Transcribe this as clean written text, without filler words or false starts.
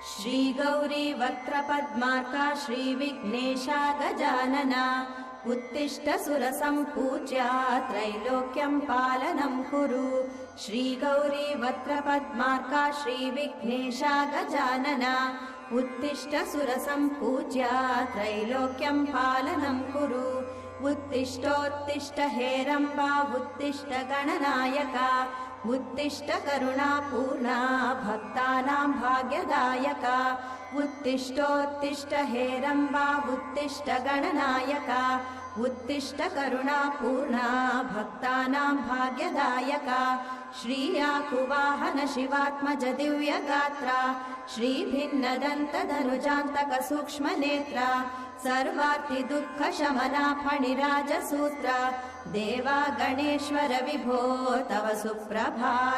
श्रीगौरी वक्त्रपद्मार्का श्रीविघ्नेशा गजानना उत्तिष्ठ सुरसम्पूज्या त्रैलोक्यं पालनं कुरु। श्रीगौरी वक्त्रपद्मार्का श्रीविघ्नेशा गजानना उत्तिष्ठ सुरसम्पूज्या त्रैलोक्यं पालनं कुरु। उत्तिष्ठोत्तिष्ठ हेरम्बा उत्तिष्ठ गणनायका उत्तिष्ठ करुणापूर्णा भक्तानां भाग्यदायका। उत्तिष्ठोत्तिष्ठ हेरम्बा उत्तिष्ठ गणनायका उत्तिष्ठ करुणापूर्णा भक्तानां भाग्यदायका। श्रीयाकुवाहन शिवात्मज दिव्यगात्रा श्रीभिन्नदन्तधनुजान्तक सूक्ष्मनेत्रा सर्वार्ति दुःखशमना फणिराजसूत्रा देवा गणेश्वर विभो तव सुप्रभातम्।